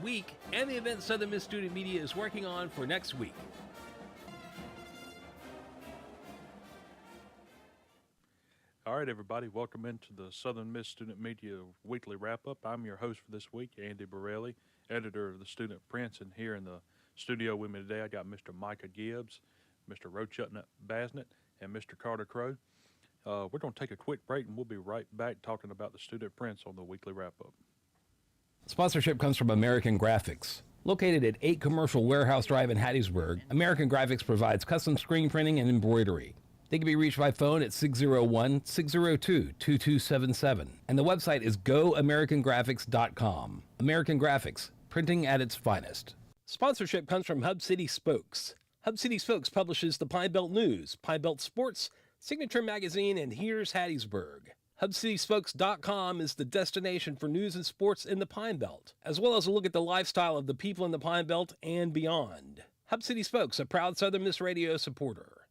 week and the events Southern Miss Student Media is working on for next week. All right, everybody, welcome into the Southern Miss Student Media Weekly Wrap Up. I'm your host for this week, Andy Borelli, editor of the Student Prince, and here in the studio with me today, I got Mr. Micah Gibbs, Mr. Rochutnut Basnett, and Mr. Carter Crow. We're going to take a quick break, and we'll be right back talking about the Student Prince on the Weekly Wrap Up. Sponsorship comes from American Graphics. Located at 8 Commercial Warehouse Drive in Hattiesburg, American Graphics provides custom screen printing and embroidery. They can be reached by phone at 601-602-2277. And the website is goamericangraphics.com. American Graphics, printing at its finest. Sponsorship comes from Hub City Spokes. Hub City Spokes publishes the Pine Belt News, Pine Belt Sports, Signature Magazine, and Here's Hattiesburg. HubCitySpokes.com is the destination for news and sports in the Pine Belt, as well as a look at the lifestyle of the people in the Pine Belt and beyond. Hub City Spokes, a proud Southern Miss Radio supporter.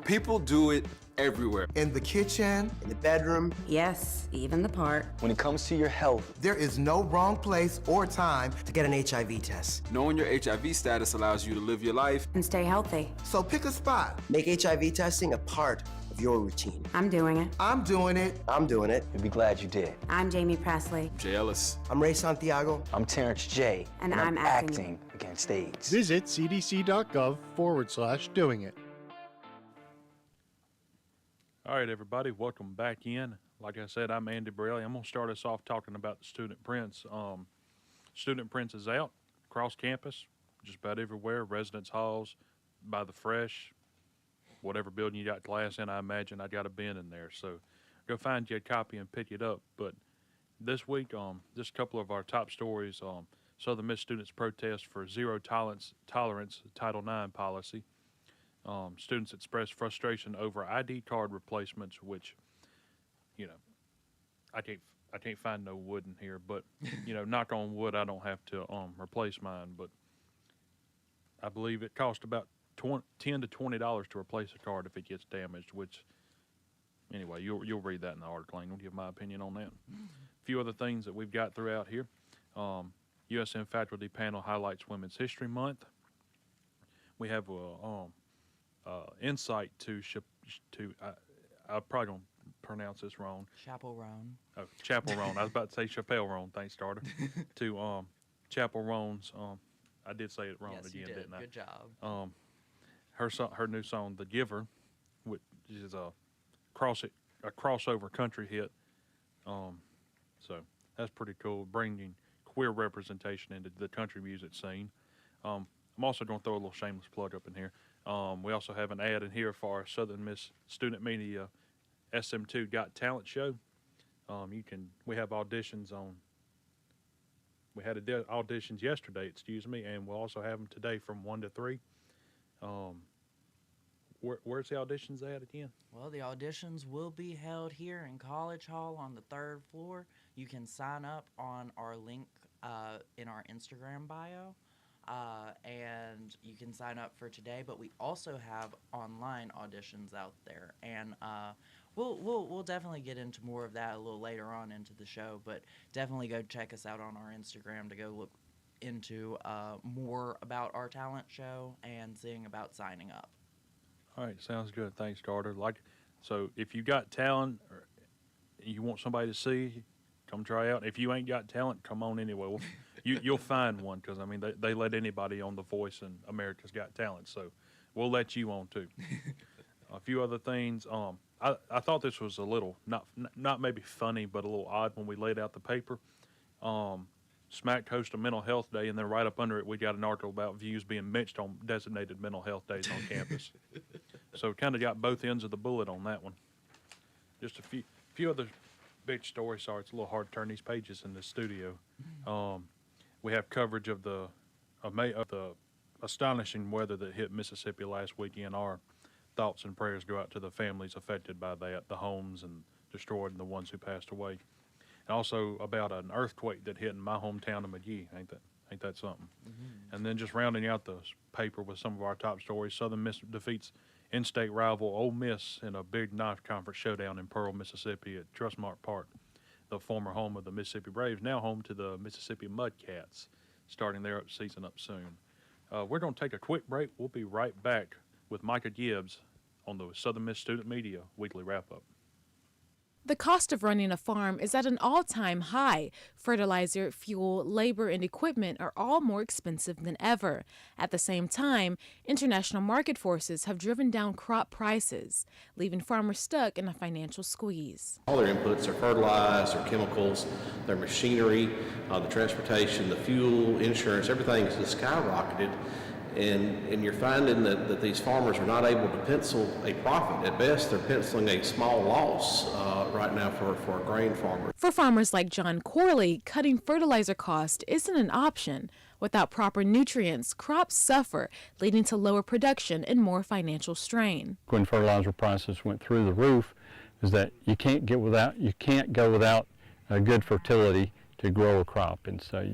People do it everywhere. In the kitchen, in the bedroom, yes, even the park. When it comes to your health, there is no wrong place or time to get an HIV test. Knowing your HIV status allows you to live your life and stay healthy. So pick a spot. Make HIV testing a part of your routine. I'm doing it. I'm doing it. I'm doing it. You'll be glad you did. I'm Jamie Presley. I'm Jay Ellis. I'm Ray Santiago. I'm Terrence J. And I'm acting against AIDS. Visit cdc.gov/doing it. All right, everybody, welcome back in. Like I said, I'm Andy Borelli. I'm going to start us off talking about the Student Prince. Student Prince is out across campus, just about everywhere, residence halls, by the Fresh, whatever building you got class in, I imagine I got a bin in there. So go find you a copy and pick it up. But this week, just a couple of our top stories. Southern Miss students protest for zero tolerance Title IX policy. Students express frustration over ID card replacements, which, I can't find no wood in here, but knock on wood, I don't have to replace mine. But I believe it costs about $10 to $20 to replace a card if it gets damaged. Which, anyway, you'll read that in the article. I'm gonna give my opinion on that. A few other things that we've got throughout here. USM faculty panel highlights Women's History Month. We have insight to I probably don't pronounce this wrong. Chapel Roan. Oh, Chapel Roan. I was about to say Chappelle Roan. Thanks, Carter. To Chapel Roan's. I did say it wrong again, didn't I? Good job. Her new song, "The Giver," which is a crossover country hit. So that's pretty cool, bringing queer representation into the country music scene. I'm also going to throw a little shameless plug up in here. We also have an ad in here for our Southern Miss Student Media SM2 Got Talent show. We have auditions on. We had auditions yesterday, and we'll also have them today from 1 to 3. Where's the auditions at again? Well, the auditions will be held here in College Hall on the 3rd floor. You can sign up on our link in our Instagram bio. And you can sign up for today, but we also have online auditions out there, and we'll definitely get into more of that a little later on into the show. But definitely go check us out on our Instagram to go look into more about our talent show and seeing about signing up. All right, sounds good. Thanks, Carter. So if you got talent or you want somebody to see, come try out. If you ain't got talent, come on anyway. You'll find one, because they let anybody on The Voice and America's Got Talent, so we'll let you on too. A few other things. I thought this was a little not maybe funny, but a little odd when we laid out the paper. SMAC host a mental health day, and then right up under it, we got an article about views being mixed on designated mental health days on campus. So kind of got both ends of the bullet on that one. Just a few other big stories. Sorry, it's a little hard to turn these pages in the studio. We have coverage of the astonishing weather that hit Mississippi last weekend. Our thoughts and prayers go out to the families affected by that, the homes and destroyed, and the ones who passed away. And also about an earthquake that hit in my hometown of McGee. Ain't that something? Mm-hmm. And then just rounding out the paper with some of our top stories, Southern Miss defeats in-state rival Ole Miss in a big knife conference showdown in Pearl, Mississippi at Trustmark Park, the former home of the Mississippi Braves, now home to the Mississippi Mudcats. starting their season up soon. We're going to take a quick break. We'll be right back with Micah Gibbs on the Southern Miss Student Media Weekly Wrap Up. The cost of running a farm is at an all-time high. Fertilizer, fuel, labor, and equipment are all more expensive than ever. At the same time, international market forces have driven down crop prices, leaving farmers stuck in a financial squeeze. All their inputs, their fertilizer, their chemicals, their machinery, the transportation, the fuel, insurance, everything has just skyrocketed. And you're finding that these farmers are not able to pencil a profit. At best, they're penciling a small loss right now for a grain farmer. For farmers like John Corley, cutting fertilizer cost isn't an option. Without proper nutrients, crops suffer, leading to lower production and more financial strain. When fertilizer prices went through the roof, is that you can't go without good fertility to grow a crop, and so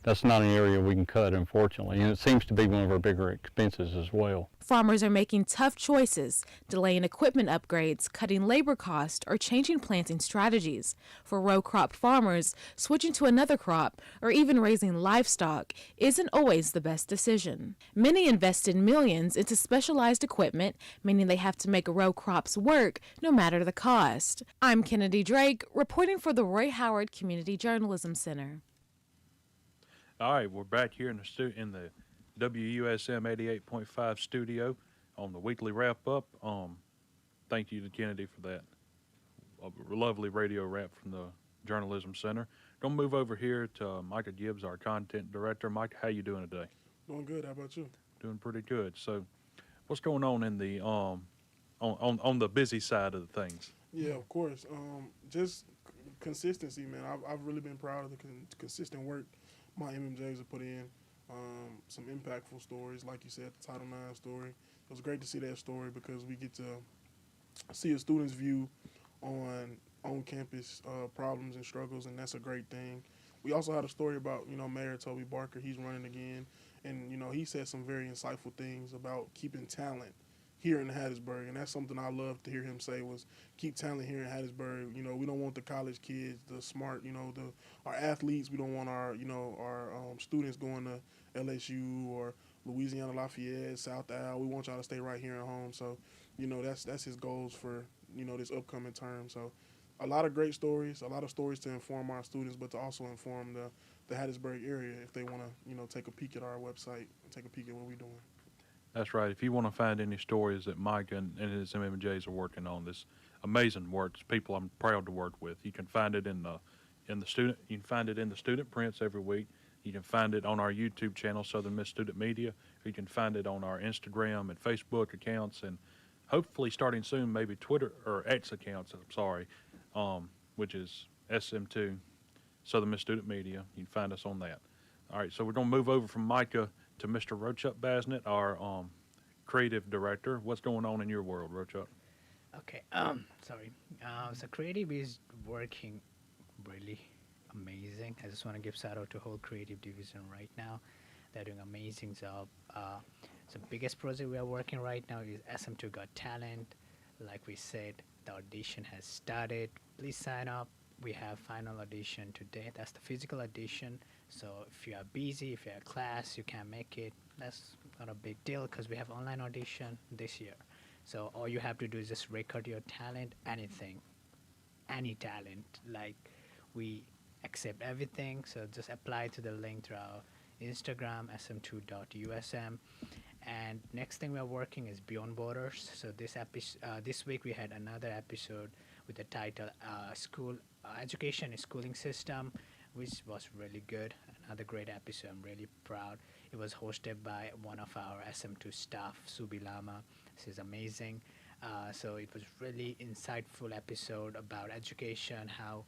that's not an area we can cut, unfortunately, and it seems to be one of our bigger expenses as well. Farmers are making tough choices, delaying equipment upgrades, cutting labor costs, or changing planting strategies. For row crop farmers, switching to another crop or even raising livestock isn't always the best decision. Many invested millions into specialized equipment, meaning they have to make row crops work no matter the cost. I'm Kennedy Drake, reporting for the Roy Howard Community Journalism Center. All right, we're back here in the WUSM 88.5 studio on the weekly wrap up. Thank you to Kennedy for that lovely radio wrap from the Journalism Center. Gonna move over here to Micah Gibbs, our content director. Mike, how you doing today? Doing good. How about you? Doing pretty good. So, what's going on in the on the busy side of the things? Yeah, of course. Just consistency, man. I've really been proud of the consistent work my MMJs have put in. Some impactful stories, like you said, the Title IX story. It was great to see that story because we get to see a student's view on on-campus problems and struggles, and that's a great thing. We also had a story about, Mayor Toby Barker. He's running again, and, he said some very insightful things about keeping talent here in Hattiesburg, and that's something I love to hear him say was keep talent here in Hattiesburg. We don't want the college kids, the smart, our athletes. We don't want our students going to LSU or Louisiana Lafayette, South Al. We want y'all to stay right here at home. So, that's his goals for, this upcoming term. So a lot of great stories, a lot of stories to inform our students, but to also inform the Hattiesburg area if they want to, take a peek at our website and take a peek at what we're doing. That's right. If you want to find any stories that Mike and his MMJs are working on, this amazing work, it's people I'm proud to work with. You can find it in the student. You can find it in the student prints every week. You can find it on our YouTube channel, Southern Miss Student Media. Or you can find it on our Instagram and Facebook accounts, and hopefully starting soon, maybe Twitter or X accounts. I'm sorry, which is SM2 Southern Miss Student Media. You can find us on that. All right, so we're going to move over from Micah to Mr. Rochuck Basnett, our creative director. What's going on in your world, Rochuck? Okay, sorry. So creative is working really amazing. I just want to give shout out to whole creative division right now. They're doing an amazing job. So biggest project we are working right now is SM2 Got Talent. Like we said, the audition has started. Please sign up. We have final audition today. That's the physical audition. So if you are busy, if you have class, you can't make it, that's not a big deal because we have online audition this year. So all you have to do is just record your talent, anything, any talent. Like, we accept everything, so just apply to the link through our Instagram, sm2.usm. And next thing we are working is Beyond Borders. So this week we had another episode with the title School Education and Schooling System, which was really good. Another great episode. I'm really proud. It was hosted by one of our SM2 staff, Subi Lama. This is amazing. So it was really insightful episode about education, how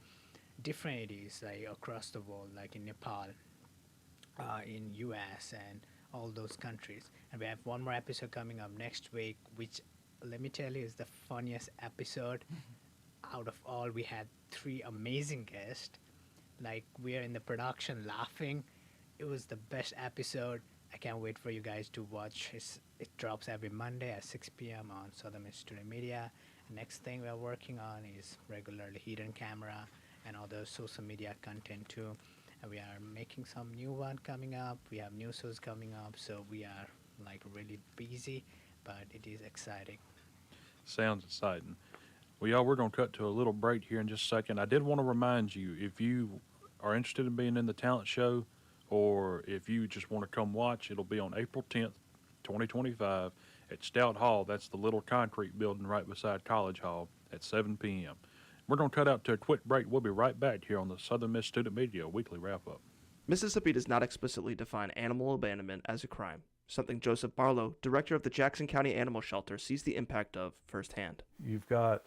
different it is like across the world, like in Nepal, in US, and all those countries. And we have one more episode coming up next week, which, let me tell you, is the funniest episode. Out of all, we had 3 amazing guests. Like, we are in the production laughing. It was the best episode. I can't wait for you guys to watch. It drops every Monday at 6 p.m. on Southern Miss Student Media. Next thing we are working on is regularly hidden camera and other social media content too. and we are making some new one coming up. We have new shows coming up, so we are like really busy, but it is exciting. Sounds exciting. Well, y'all, we're going to cut to a little break here in just a second. I did want to remind you, if you are interested in being in the talent show, or if you just want to come watch, it'll be on April 10th, 2025 at Stout Hall. That's the little concrete building right beside College Hall at 7 p.m. We're going to cut out to a quick break. We'll be right back here on the Southern Miss Student Media Weekly Wrap Up. Mississippi does not explicitly define animal abandonment as a crime, something Joseph Barlow, director of the Jackson County Animal Shelter, sees the impact of firsthand. You've got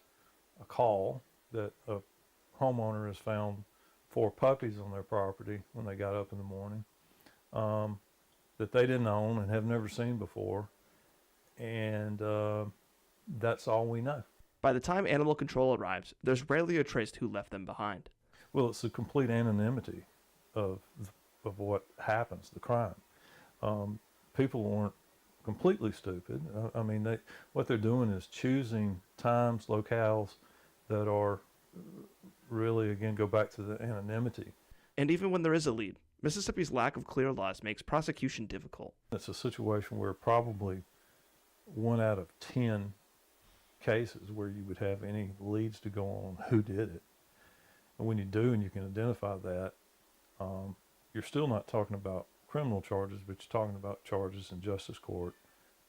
a call that a homeowner has found 4 puppies on their property when they got up in the morning that they didn't own and have never seen before, and that's all we know. By the time animal control arrives, there's rarely a trace who left them behind. Well, it's the complete anonymity of what happens, the crime. People aren't completely stupid. I mean, what they're doing is choosing times, locales that are really, again, go back to the anonymity. And even when there is a lead, Mississippi's lack of clear laws makes prosecution difficult. It's a situation where probably 1 out of 10 cases where you would have any leads to go on who did it. And when you do and you can identify that, you're still not talking about criminal charges, but you're talking about charges in justice court,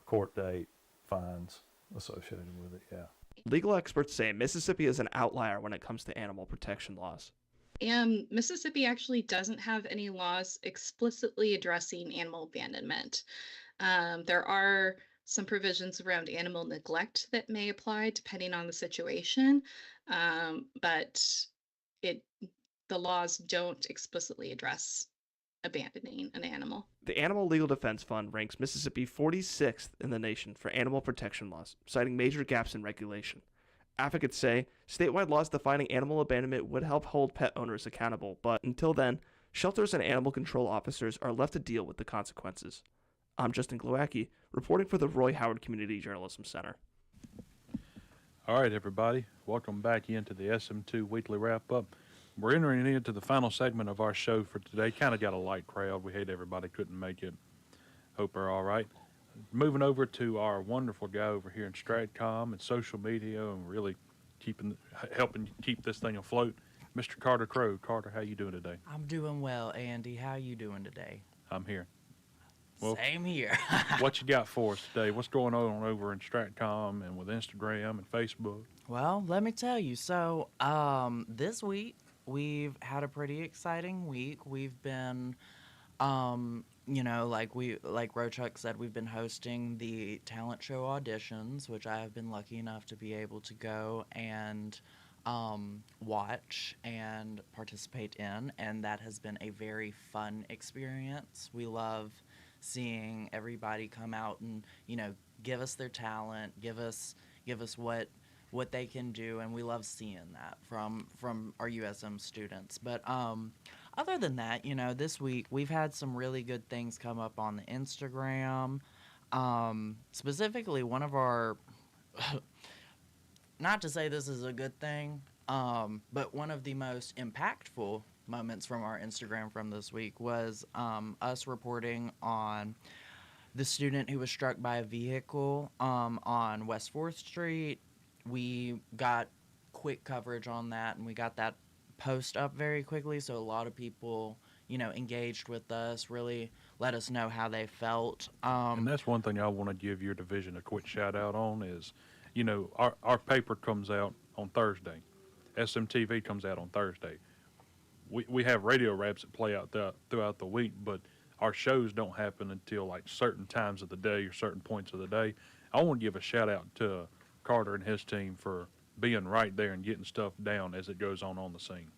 court date, fines associated with it, yeah. Legal experts say Mississippi is an outlier when it comes to animal protection laws. And Mississippi actually doesn't have any laws explicitly addressing animal abandonment. There are some provisions around animal neglect that may apply depending on the situation, but the laws don't explicitly address abandoning an animal. The Animal Legal Defense Fund ranks Mississippi 46th in the nation for animal protection laws, citing major gaps in regulation. Advocates say statewide laws defining animal abandonment would help hold pet owners accountable, but until then, shelters and animal control officers are left to deal with the consequences. I'm Justin Glowacki, reporting for the Roy Howard Community Journalism Center. All right, everybody. Welcome back into the SM2 Weekly Wrap Up. We're entering into the final segment of our show for today. Kind of got a light crowd. We hate everybody couldn't make it. Hope they're all right. Moving over to our wonderful guy over here in Stratcom and social media and really helping keep this thing afloat, Mr. Carter Crow. Carter, how you doing today? I'm doing well, Andy. How you doing today? I'm here. Well, same here. What you got for us today? What's going on over in Stratcom and with Instagram and Facebook? Well, let me tell you. So, this week we've had a pretty exciting week. We've been, like Rochuck said, we've been hosting the talent show auditions, which I have been lucky enough to be able to go and watch and participate in, and that has been a very fun experience. We love seeing everybody come out and give us their talent, give us what they can do, and we love seeing that from our USM students. But other than that, this week we've had some really good things come up on the Instagram. Specifically, one of our not to say this is a good thing, but one of the most impactful moments from our Instagram from this week was us reporting on the student who was struck by a vehicle on West 4th Street. We got quick coverage on that, and we got that post up very quickly, so a lot of people, engaged with us, really let us know how they felt. And that's one thing I want to give your division a quick shout out on is, our paper comes out on Thursday. SMTV comes out on Thursday. We have radio wraps that play out throughout the week, but our shows don't happen until like certain times of the day or certain points of the day. I want to give a shout out to Carter and his team for being right there and getting stuff down as it goes on the scene.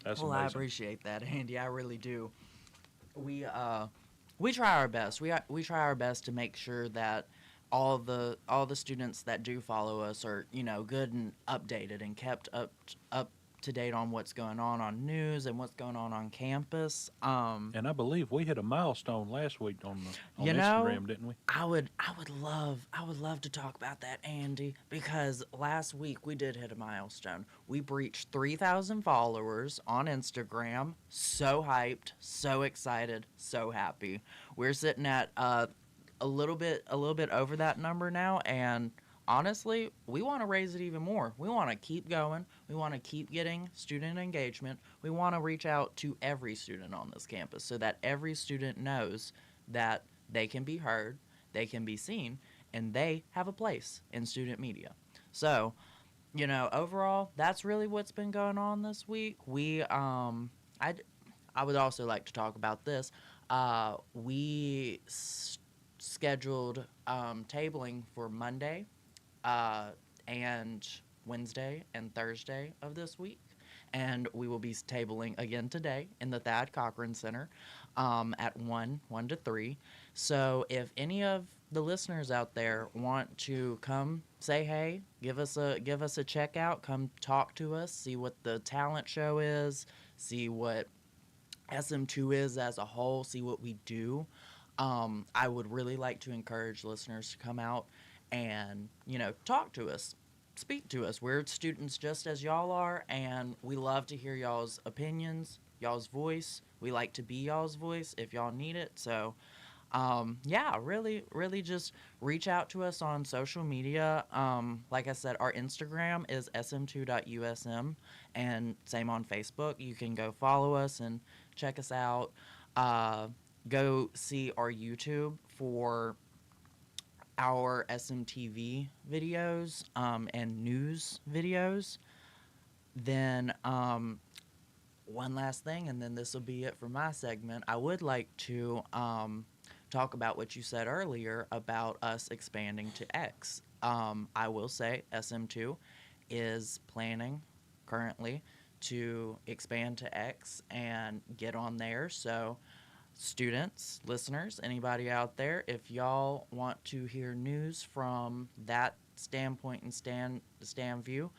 That's amazing. I appreciate that, Andy. I really do. We try our best. We try our best to make sure that all the students that do follow us are good and updated and kept up to date on what's going on news and what's going on campus. And I believe we hit a milestone last week on You know, Instagram, didn't we? I would love to talk about that, Andy, because last week we did hit a milestone. We breached 3,000 followers on Instagram. So hyped, so excited, so happy. We're sitting at a little bit over that number now, and honestly, we want to raise it even more. We want to keep going. We want to keep getting student engagement. We want to reach out to every student on this campus so that every student knows that they can be heard, they can be seen, and they have a place in student media. So, you know, overall, that's really what's been going on this week. I would also like to talk about this. We scheduled tabling for Monday and Wednesday and Thursday of this week, and we will be tabling again today in the Thad Cochran Center at 1 to 3. So if any of the listeners out there want to come say hey, give us a check out, come talk to us, see what the talent show is, see what SM2 is as a whole, see what we do. I would really like to encourage listeners to come out and, you know, talk to us, speak to us. We're students just as y'all are, and we love to hear y'all's opinions, y'all's voice. We like to be y'all's voice if y'all need it. So, yeah, really just reach out to us on social media. Like I said, our Instagram is sm2.usm, and same on Facebook. You can go follow us and check us out. Go see our YouTube for our SMTV videos and news videos. Then one last thing, and then this will be it for my segment. I would like to talk about what you said earlier about us expanding to X. I will say SM2 is planning currently to expand to X and get on there. So students, listeners, anybody out there, if y'all want to hear news from that standpoint and stand view,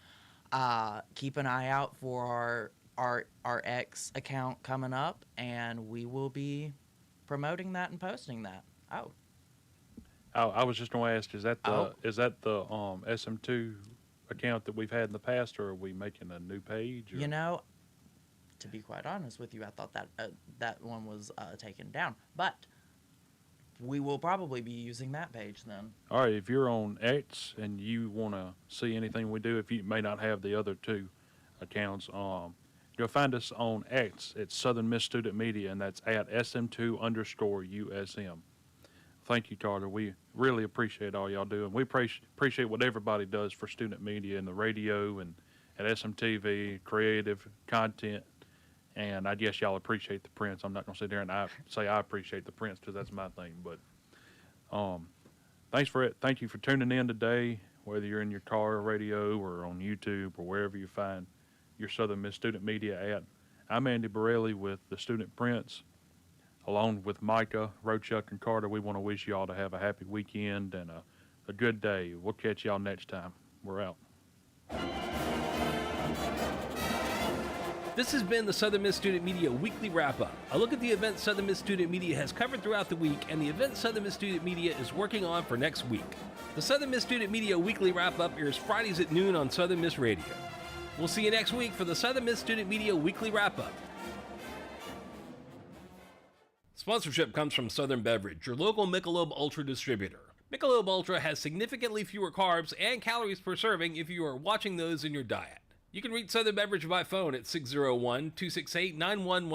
keep an eye out for our X account coming up, and we will be promoting that and posting that. I was just going to ask, is that the SM2 account that we've had in the past, or are we making a new page? Or? You know, to be quite honest with you, I thought that that one was taken down, but we will probably be using that page then. All right, if you're on X and you want to see anything we do, if you may not have the other two accounts, you'll find us on X. It's Southern Miss Student Media, and that's at SM2_USM. Thank you, Carter. We really appreciate all y'all do, and we appreciate what everybody does for student media and the radio and at SMTV, creative content. And I guess y'all appreciate the prints. I'm not going to sit there and say I appreciate the prints because that's my thing. But thanks for it. Thank you for tuning in today, whether you're in your car or radio or on YouTube or wherever you find your Southern Miss Student Media at. I'm Andy Borelli with the Student Prints. Along with Micah, Rochuck, and Carter, we want to wish y'all to have a happy weekend and a good day. We'll catch y'all next time. We're out. This has been the Southern Miss Student Media Weekly Wrap Up. A look at the events Southern Miss Student Media has covered throughout the week and the events Southern Miss Student Media is working on for next week. The Southern Miss Student Media Weekly Wrap Up airs Fridays at noon on Southern Miss Radio. We'll see you next week for the Southern Miss Student Media Weekly Wrap Up. Sponsorship comes from Southern Beverage, your local Michelob Ultra distributor. Michelob Ultra has significantly fewer carbs and calories per serving if you are watching those in your diet. You can reach Southern Beverage by phone at 601-268-9111.